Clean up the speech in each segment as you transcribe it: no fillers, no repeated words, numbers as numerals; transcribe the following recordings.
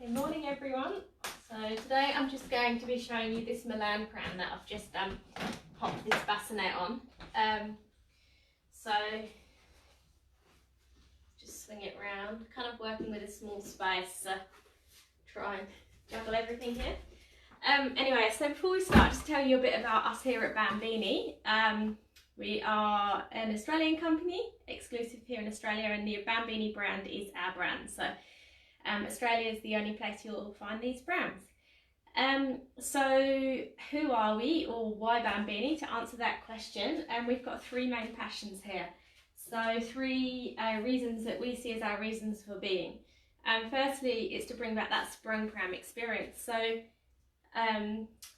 Good morning everyone. So today I'm just going to be showing you this MILAN Pram that I've just popped this bassinet on. So just swing it round, kind of working with a small space, so try and juggle everything here. Anyway, so before we start, just tell you a bit about us here at Bambini. We are an Australian company, exclusive here in Australia, and the Bambini brand is our brand. So Australia is the only place you'll find these brands. So who are we, or why Bambini? To answer that question, we've got three main passions here. So three reasons that we see as our reasons for being. Firstly, it's to bring back that sprung pram experience. So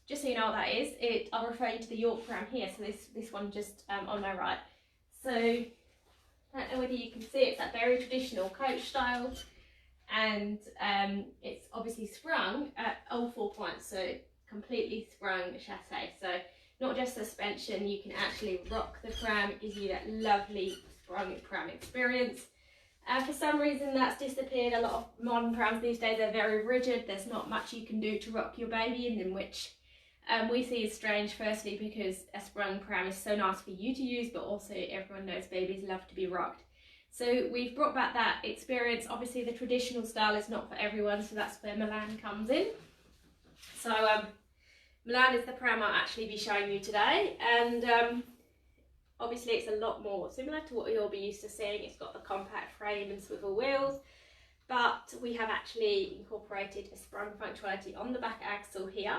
just so you know what that is, I'll refer you to the York pram here, so this one just on my right. So I don't know whether you can see, it's that very traditional coach style, and it's obviously sprung at all 4 points, so completely sprung chassis. So not just suspension, you can actually rock the pram, gives you that lovely sprung pram experience. For some reason that's disappeared. A lot of modern prams these days are very rigid. There's not much you can do to rock your baby in, which we see as strange, firstly because a sprung pram is so nice for you to use, but also everyone knows babies love to be rocked. So we've brought back that experience. Obviously the traditional style is not for everyone, so that's where MILAN comes in. So MILAN is the pram I'll actually be showing you today, and obviously it's a lot more similar to what you'll be used to seeing. It's got the compact frame and swivel wheels, but we have actually incorporated a sprung functionality on the back axle here.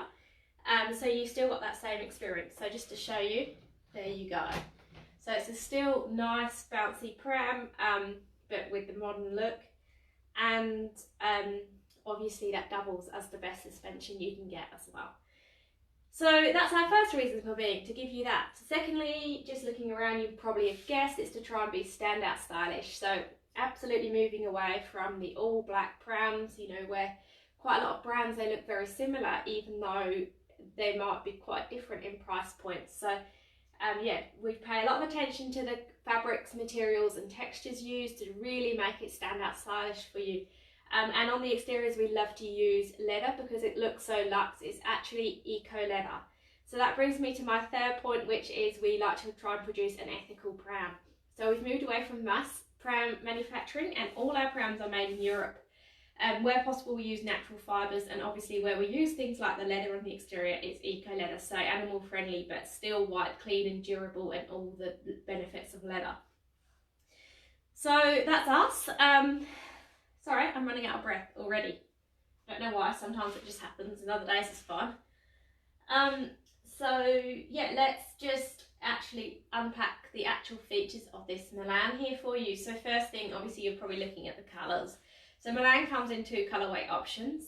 So you've still got that same experience. So just to show you, there you go. So it's a still nice bouncy pram, but with the modern look, and obviously that doubles as the best suspension you can get as well. So that's our first reason for being, to give you that. Secondly, just looking around, you probably have guessed, it's to try and be standout stylish. So absolutely moving away from the all black prams, you know, where quite a lot of brands, they look very similar, even though they might be quite different in price points. So yeah, we pay a lot of attention to the fabrics, materials and textures used to really make it stand out stylish for you. And on the exteriors we love to use leather because it looks so luxe. It's actually eco leather. So that brings me to my third point, which is we like to try and produce an ethical pram. So we've moved away from mass pram manufacturing, and all our prams are made in Europe. Where possible we use natural fibres, and obviously where we use things like the leather on the exterior, it's eco leather, so animal friendly but still white, clean and durable, and all the benefits of leather. So that's us. Sorry, I'm running out of breath already. Don't know why, sometimes it just happens and other days it's fine. So yeah, let's just actually unpack the actual features of this MILAN here for you. So first thing, obviously you're probably looking at the colours. So MILAN comes in two colourway options.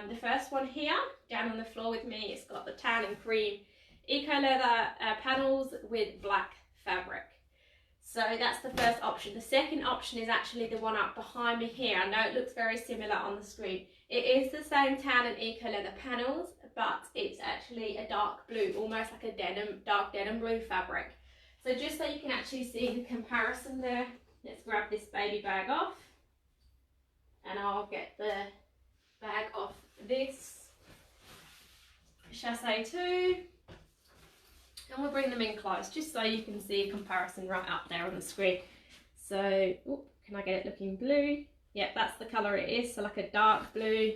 The first one here, down on the floor with me, it's got the tan and cream eco leather panels with black fabric. So that's the first option. The second option is actually the one up behind me here. I know it looks very similar on the screen. It is the same tan and eco leather panels, but it's actually a dark blue, almost like a denim, dark denim blue fabric. So just so you can actually see the comparison there, let's grab this baby bag off. And I'll get the bag off this chassis too. And we'll bring them in close, just so you can see a comparison right up there on the screen. So, can I get it looking blue? Yep, that's the colour it is, so like a dark blue.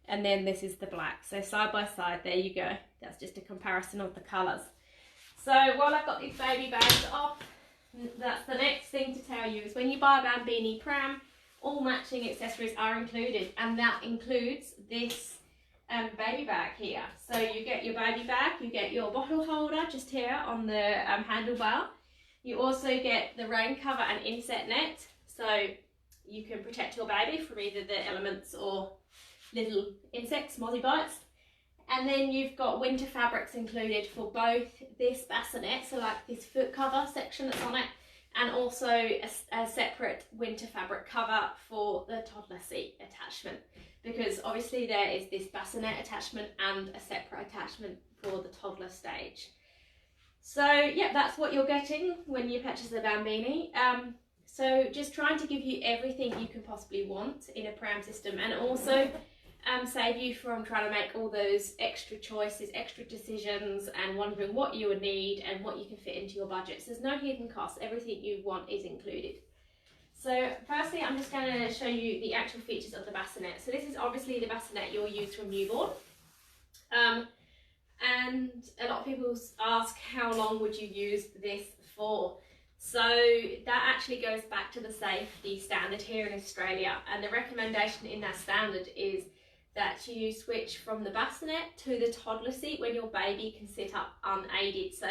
And then this is the black. So side by side, there you go. That's just a comparison of the colours. So while I've got these baby bags off, that's the next thing to tell you is when you buy a Bambini pram, all matching accessories are included, and that includes this baby bag here. So you get your baby bag, you get your bottle holder just here on the handlebar. You also get the rain cover and inset net, so you can protect your baby from either the elements or little insects, mozzie bites. And then you've got winter fabrics included for both this bassinet, so like this foot cover section that's on it, and also a separate winter fabric cover for the toddler seat attachment, because obviously there is this bassinet attachment and a separate attachment for the toddler stage. So yeah, that's what you're getting when you purchase the Bambini. So just trying to give you everything you can possibly want in a pram system, and also save you from trying to make all those extra choices, extra decisions, and wondering what you would need and what you can fit into your budget. So there's no hidden costs. Everything you want is included. So firstly, I'm just going to show you the actual features of the bassinet. So this is obviously the bassinet you'll use from newborn. And a lot of people ask, how long would you use this for? So that actually goes back to the safety standard here in Australia, and the recommendation in that standard is that you switch from the bassinet to the toddler seat when your baby can sit up unaided. So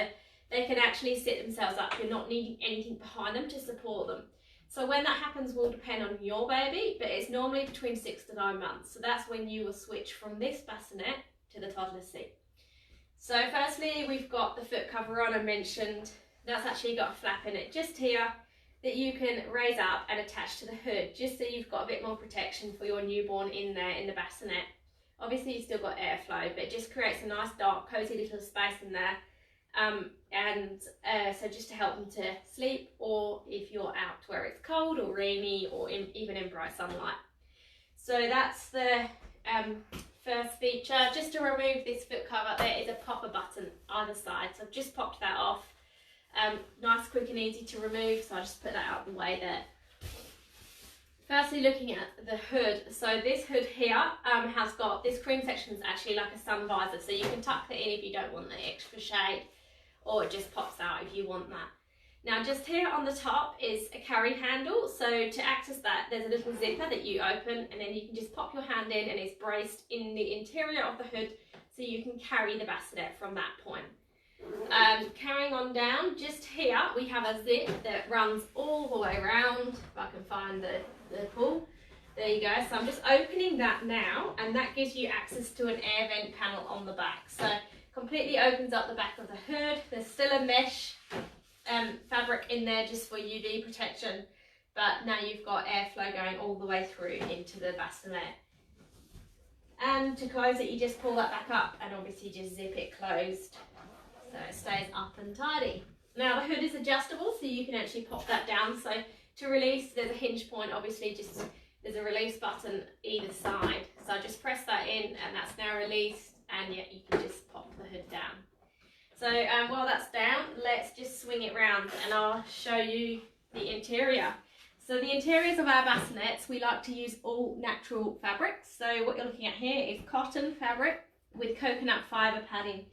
they can actually sit themselves up. You're not needing anything behind them to support them. So when that happens will depend on your baby, but it's normally between 6 to 9 months. So that's when you will switch from this bassinet to the toddler seat. So firstly, we've got the foot cover on. I mentioned that's actually got a flap in it just here that you can raise up and attach to the hood, just so you've got a bit more protection for your newborn in there in the bassinet. Obviously you've still got airflow, but it just creates a nice dark cozy little space in there, so just to help them to sleep, or if you're out where it's cold or rainy, or even in bright sunlight. So that's the first feature. Just to remove this foot cover, there is a popper button either side, so I've just popped that off. Nice, quick and easy to remove, so I'll just put that out of the way there. Firstly, looking at the hood, so this hood here has got, this cream section is actually like a sun visor, so you can tuck that in if you don't want the extra shade, or it just pops out if you want that. Now just here on the top is a carry handle, so to access that there's a little zipper that you open, and then you can just pop your hand in, and it's braced in the interior of the hood, so you can carry the bassinet from that point. Carrying on down, just here we have a zip that runs all the way around, if I can find the pull. There you go. So I'm just opening that now, and that gives you access to an air vent panel on the back. So completely opens up the back of the hood. There's still a mesh fabric in there just for UV protection, but now you've got airflow going all the way through into the bassinet. And to close it, you just pull that back up and obviously just zip it closed, so it stays up and tidy. Now the hood is adjustable, so you can actually pop that down. So to release, there's a hinge point, obviously just there's a release button either side. So just press that in, and that's now released, and yeah, you can just pop the hood down. So while that's down, let's just swing it round and I'll show you the interior. So the interiors of our bassinets, we like to use all natural fabrics. So what you're looking at here is cotton fabric with coconut fibre padding.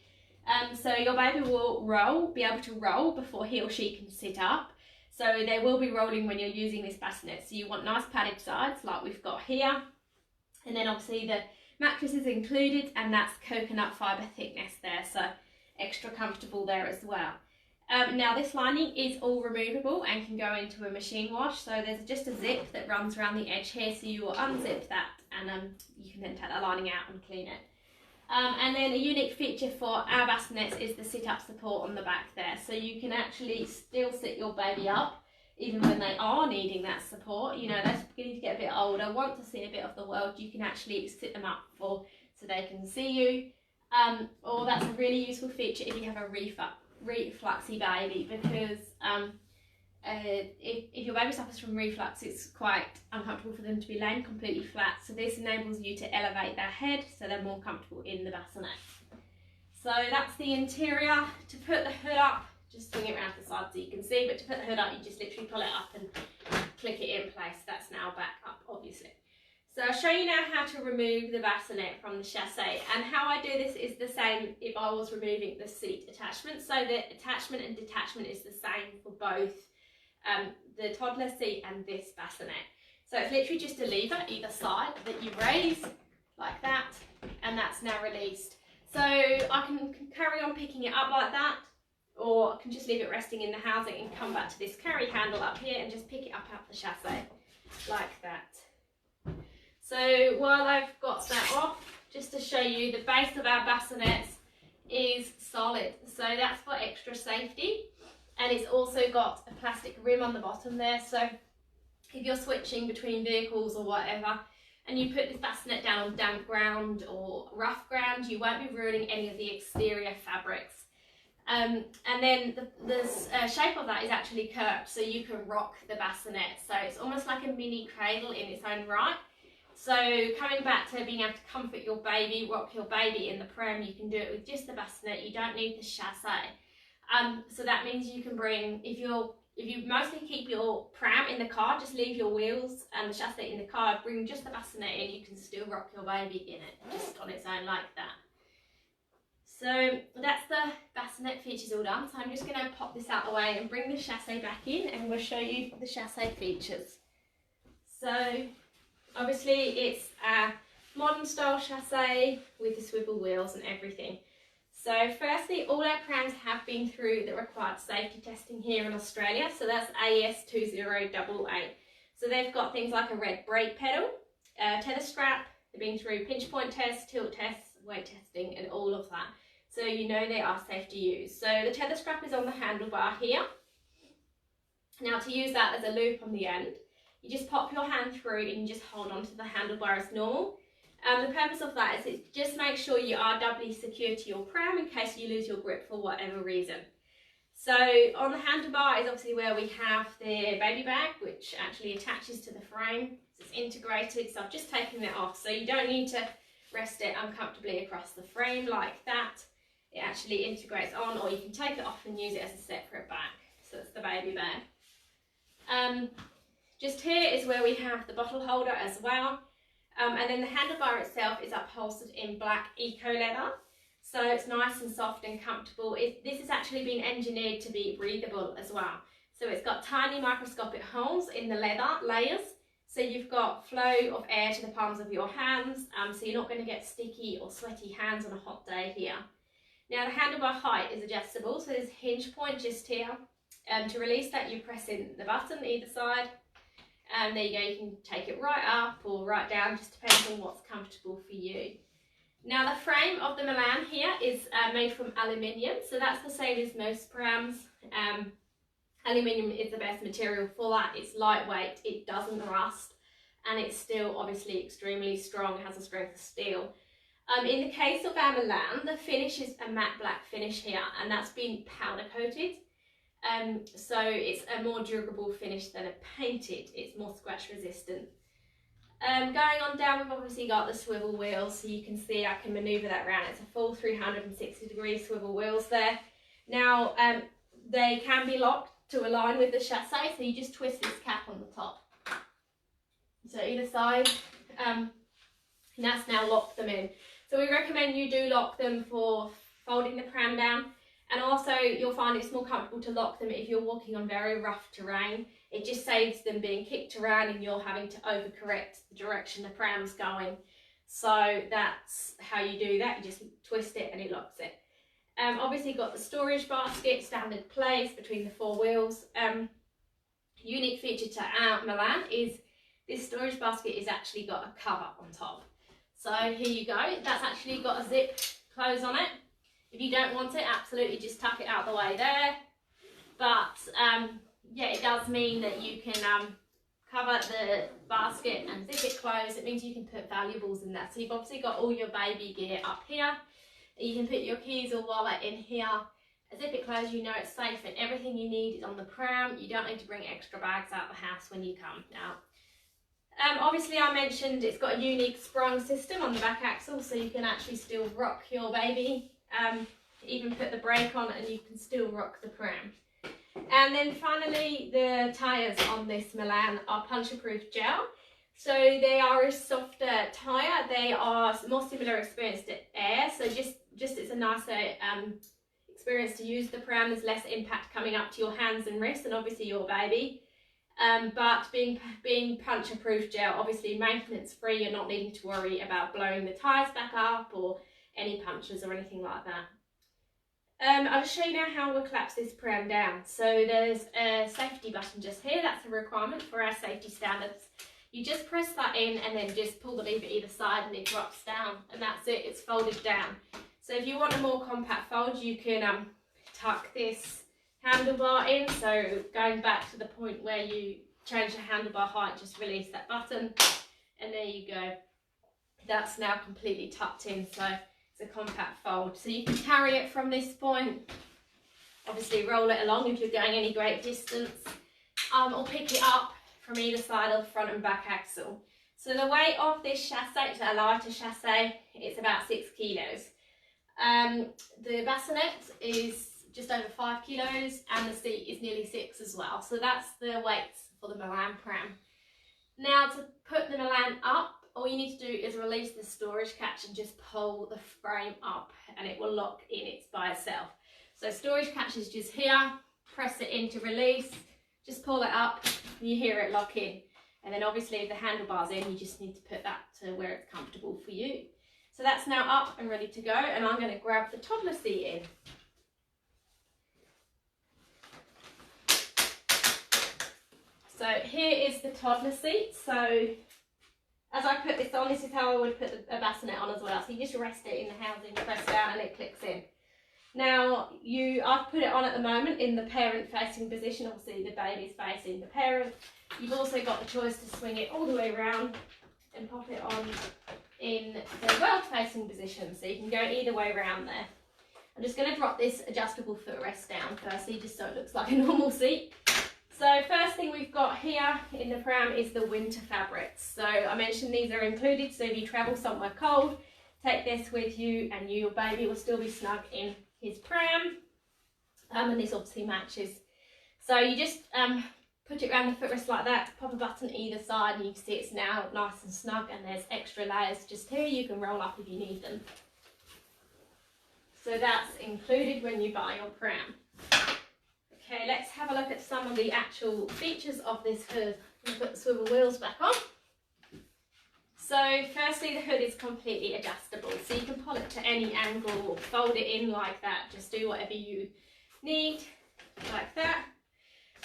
So your baby will be able to roll before he or she can sit up. So they will be rolling when you're using this bassinet. So you want nice padded sides like we've got here. And then obviously the mattress is included, and that's coconut fibre thickness there. So extra comfortable there as well. Now this lining is all removable and can go into a machine wash. So there's just a zip that runs around the edge here. So you will unzip that, and you can then take that lining out and clean it. And then a unique feature for our bassinets is the sit-up support on the back there. So you can actually still sit your baby up even when they are needing that support. You know, they're beginning to get a bit older, want to see a bit of the world. You can actually sit them up so they can see you. Or that's a really useful feature if you have a refluxy baby, because if your baby suffers from reflux, it's quite uncomfortable for them to be laying completely flat. So this enables you to elevate their head so they're more comfortable in the bassinet. So that's the interior. To put the hood up, just swing it around to the side so you can see, but to put the hood up, you just literally pull it up and click it in place. That's now back up, obviously. So I'll show you now how to remove the bassinet from the chassis, and how I do this is the same if I was removing the seat attachment. So the attachment and detachment is the same for both the toddler seat and this bassinet. So it's literally just a lever either side that you raise like that, and that's now released. So I can carry on picking it up like that, or I can just leave it resting in the housing and come back to this carry handle up here and just pick it up out the chassis like that. So while I've got that off, just to show you, the base of our bassinets is solid. So that's for extra safety. And it's also got a plastic rim on the bottom there. So if you're switching between vehicles or whatever, and you put this bassinet down on damp ground or rough ground, you won't be ruining any of the exterior fabrics. And then the shape of that is actually curved, so you can rock the bassinet. So it's almost like a mini cradle in its own right. So coming back to being able to comfort your baby, rock your baby in the pram, you can do it with just the bassinet. You don't need the chassé. So that means you can bring, if you mostly keep your pram in the car, just leave your wheels and the chassé in the car, bring just the bassinet in, you can still rock your baby in it, just on its own like that. So that's the bassinet features all done. So I'm just going to pop this out of the way and bring the chassé back in, and we'll show you the chassé features. So obviously it's a modern style chassé with the swivel wheels and everything. So firstly, all our prams have been through the required safety testing here in Australia. So that's AS 2088. So they've got things like a red brake pedal, tether strap, they've been through pinch point tests, tilt tests, weight testing and all of that. So you know they are safe to use. So the tether strap is on the handlebar here. Now to use that as a loop on the end, you just pop your hand through and you just hold onto the handlebar as normal. The purpose of that is it just make sure you are doubly secure to your pram in case you lose your grip for whatever reason. So on the handlebar is obviously where we have the baby bag, which actually attaches to the frame. So it's integrated, so I've just taken it off. So you don't need to rest it uncomfortably across the frame like that. It actually integrates on, or you can take it off and use it as a separate bag. So it's the baby bag. Just here is where we have the bottle holder as well. And then the handlebar itself is upholstered in black eco leather, so it's nice and soft and comfortable. This has actually been engineered to be breathable as well. So it's got tiny microscopic holes in the leather layers, so you've got flow of air to the palms of your hands, so you're not going to get sticky or sweaty hands on a hot day here. Now the handlebar height is adjustable, so there's a hinge point just here. To release that, you press in the button either side. And there you go, you can take it right up or right down, just depends on what's comfortable for you. Now the frame of the Milan here is made from aluminium, so that's the same as most prams. Aluminium is the best material for that. It's lightweight, it doesn't rust, and it's still obviously extremely strong, it has the strength of steel. In the case of our Milan, the finish is a matte black finish here, and that's been powder coated. So it's a more durable finish than a painted, it's more scratch resistant. Going on down, we've obviously got the swivel wheels, so you can see I can manoeuvre that around. It's a full 360-degree swivel wheels there. Now they can be locked to align with the chassé, so you just twist this cap on the top. So either side, and that's now locked them in. So we recommend you do lock them for folding the pram down. And also you'll find it's more comfortable to lock them if you're walking on very rough terrain. It just saves them being kicked around and you're having to overcorrect the direction the pram's going. So that's how you do that, you just twist it and it locks it. Obviously got the storage basket, standard place between the four wheels. Unique feature to our Milan is this storage basket is actually got a cover on top. So here you go, that's actually got a zip close on it. If you don't want it, absolutely just tuck it out the way there. But yeah, it does mean that you can cover the basket and zip it closed. It means you can put valuables in that. So you've obviously got all your baby gear up here. You can put your keys or wallet in here. Zip it closed, you know it's safe and everything you need is on the pram. You don't need to bring extra bags out the house when you come now. Obviously I mentioned it's got a unique sprung system on the back axle, so you can actually still rock your baby. Even put the brake on and you can still rock the pram. And then finally the tyres on this Milan are puncture-proof gel. So they are a softer tyre, they are more similar experience to air, so just it's a nicer experience to use the pram. There's less impact coming up to your hands and wrists and obviously your baby. But being puncture-proof gel, obviously maintenance free, you're not needing to worry about blowing the tyres back up or any punctures or anything like that. I'll just show you now how we'll collapse this pram down. So there's a safety button just here, that's a requirement for our safety standards. You just press that in and then just pull the lever either side and it drops down, and that's it, it's folded down. So if you want a more compact fold, you can tuck this handlebar in. So going back to the point where you change the handlebar height, just release that button and there you go. That's now completely tucked in, so it's a compact fold. So you can carry it from this point, obviously roll it along if you're going any great distance, or pick it up from either side of the front and back axle. So the weight of this chassis, it's a lighter chassis, it's about 6 kilos. The bassinet is just over 5 kilos and the seat is nearly 6 as well. So that's the weights for the MILAN Pram. Now to put the MILAN up, all you need to do is release the storage catch and just pull the frame up and it will lock in by itself. So storage catch is just here, press it in to release, just pull it up, you hear it lock in. And then obviously if the handlebar's in, you just need to put that to where it's comfortable for you. So that's now up and ready to go, and I'm going to grab the toddler seat in. So here is the toddler seat. So as I put this on, this is how I would put a bassinet on as well. So you just rest it in the housing, press down and it clicks in. Now I've put it on at the moment in the parent facing position. Obviously the baby's facing the parent. You've also got the choice to swing it all the way around and pop it on in the world facing position. So you can go either way around there. I'm just going to drop this adjustable footrest down firstly, just so it looks like a normal seat. So first thing we've got here in the pram is the winter fabrics. So I mentioned these are included, so if you travel somewhere cold, take this with you and your baby will still be snug in his pram. And this obviously matches. So you just put it around the footrest like that, pop a button either side and you can see it's now nice and snug, and there's extra layers just here you can roll up if you need them. So that's included when you buy your pram. Okay, let's have a look at some of the actual features of this hood. We'll put the swivel wheels back on. So firstly, the hood is completely adjustable, so you can pull it to any angle or fold it in like that. Just do whatever you need, like that.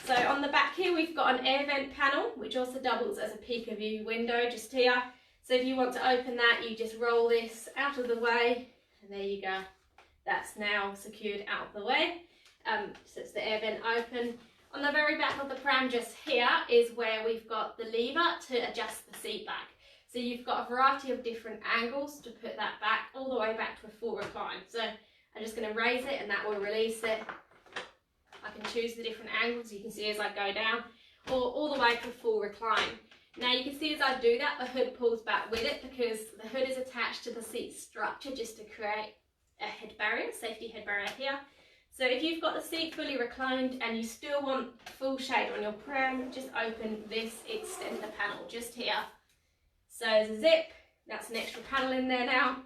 So on the back here, we've got an air vent panel, which also doubles as a peek of view window just here. So if you want to open that, you just roll this out of the way, and there you go. That's now secured out of the way. So it's the air vent open. On the very back of the pram just here is where we've got the lever to adjust the seat back. So you've got a variety of different angles to put that back, all the way back to a full recline. So I'm just going to raise it and that will release it. I can choose the different angles you can see as I go down, or all the way to a full recline. Now you can see as I do that, the hood pulls back with it because the hood is attached to the seat structure just to create a head barrier, safety head barrier here. So if you've got the seat fully reclined and you still want full shade on your pram, just open this extender panel just here. So there's a zip, that's an extra panel in there now.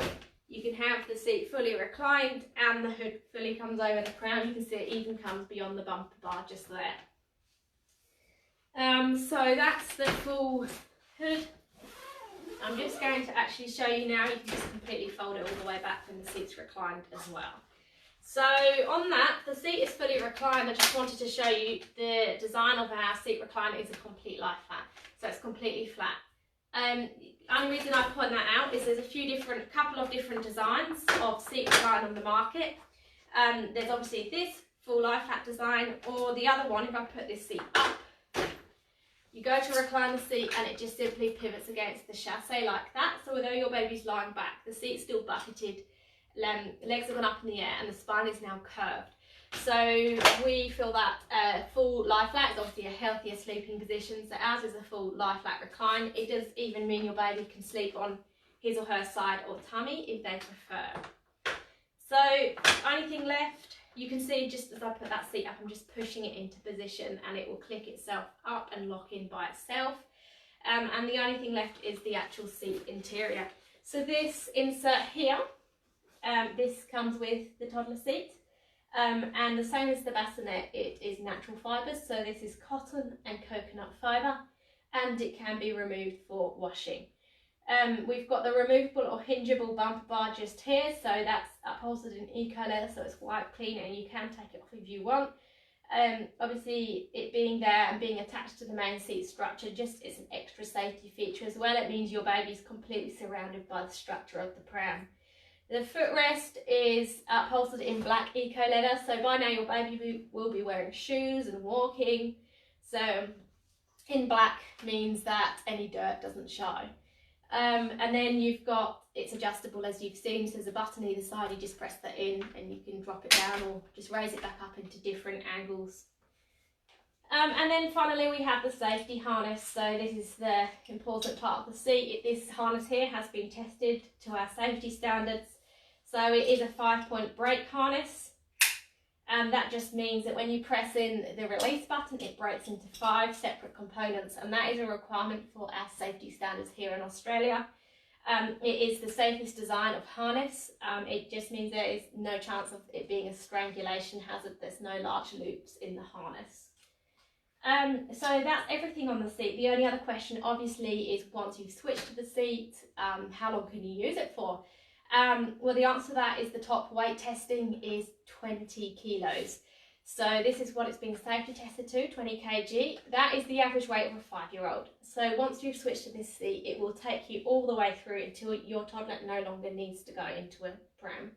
You can have the seat fully reclined and the hood fully comes over the pram. You can see it even comes beyond the bumper bar just there. So that's the full hood. I'm just going to actually show you now. You can just completely fold it all the way back when the seat's reclined as well. So on that, the seat is fully reclined. I just wanted to show you the design of our seat recliner is a complete lie flat. So it's completely flat. The only reason I point that out is there's a couple of different designs of seat recline on the market. There's obviously this full lie flat design, or the other one, if I put this seat up, you go to recline the seat and it just simply pivots against the chassis like that. So although your baby's lying back, the seat's still bucketed, legs have gone up in the air and the spine is now curved. So we feel that full lie flat is obviously a healthier sleeping position, so ours is a full lie flat recline. It does even mean your baby can sleep on his or her side or tummy if they prefer. So only thing left, you can see just as I put that seat up, I'm just pushing it into position and it will click itself up and lock in by itself. And the only thing left is the actual seat interior. So this insert here, this comes with the toddler seat. And the same as the bassinet, it is natural fibres, so this is cotton and coconut fibre, and it can be removed for washing. We've got the removable or hingeable bumper bar just here, so that's upholstered in eco leather, so it's wipe clean and you can take it off if you want. Obviously it being there and being attached to the main seat structure just is an extra safety feature as well. It means your baby's completely surrounded by the structure of the pram. The footrest is upholstered in black eco leather, so by now your baby will be wearing shoes and walking. So in black means that any dirt doesn't show. And then you've got, it's adjustable as you've seen, so there's a button either side, you just press that in and you can drop it down or just raise it back up into different angles. And then finally we have the safety harness. So this is the important part of the seat. This harness here has been tested to our safety standards. So it is a 5-point brake harness. And that just means that when you press in the release button, it breaks into 5 separate components. And that is a requirement for our safety standards here in Australia. It is the safest design of harness. It just means there is no chance of it being a strangulation hazard. There's no large loops in the harness. So that's everything on the seat. The only other question obviously is, once you've switched to the seat, how long can you use it for? Well, the answer to that is the top weight testing is 20 kilos. So this is what it's being safety tested to, 20 kg. That is the average weight of a 5-year-old. So once you've switched to this seat, it will take you all the way through until your toddler no longer needs to go into a pram.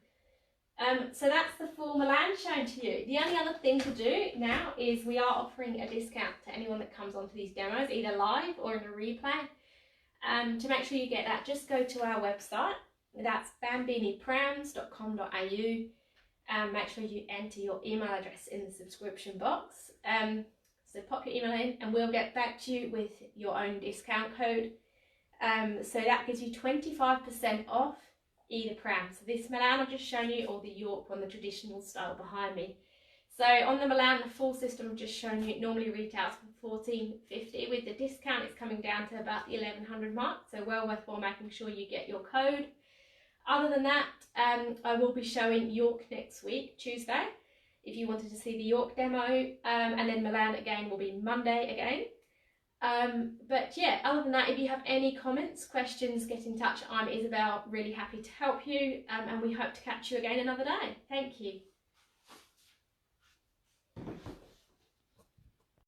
So that's the full Milan shown to you. The only other thing to do now is we are offering a discount to anyone that comes onto these demos, either live or in a replay. To make sure you get that, just go to our website. That's bambiniprams.com.au. Make sure you enter your email address in the subscription box. So pop your email in and we'll get back to you with your own discount code. So that gives you 25% off either pram. So this Milan I've just shown you, or the York one, the traditional style behind me. So on the Milan, the full system I've just shown you, it normally retails for $14.50. With the discount, it's coming down to about the $1,100 mark. So well worthwhile making sure you get your code. Other than that, I will be showing York next week, Tuesday, if you wanted to see the York demo, and then Milan again will be Monday again. But yeah, other than that, if you have any comments, questions, get in touch. I'm Isabel, really happy to help you, and we hope to catch you again another day. Thank you.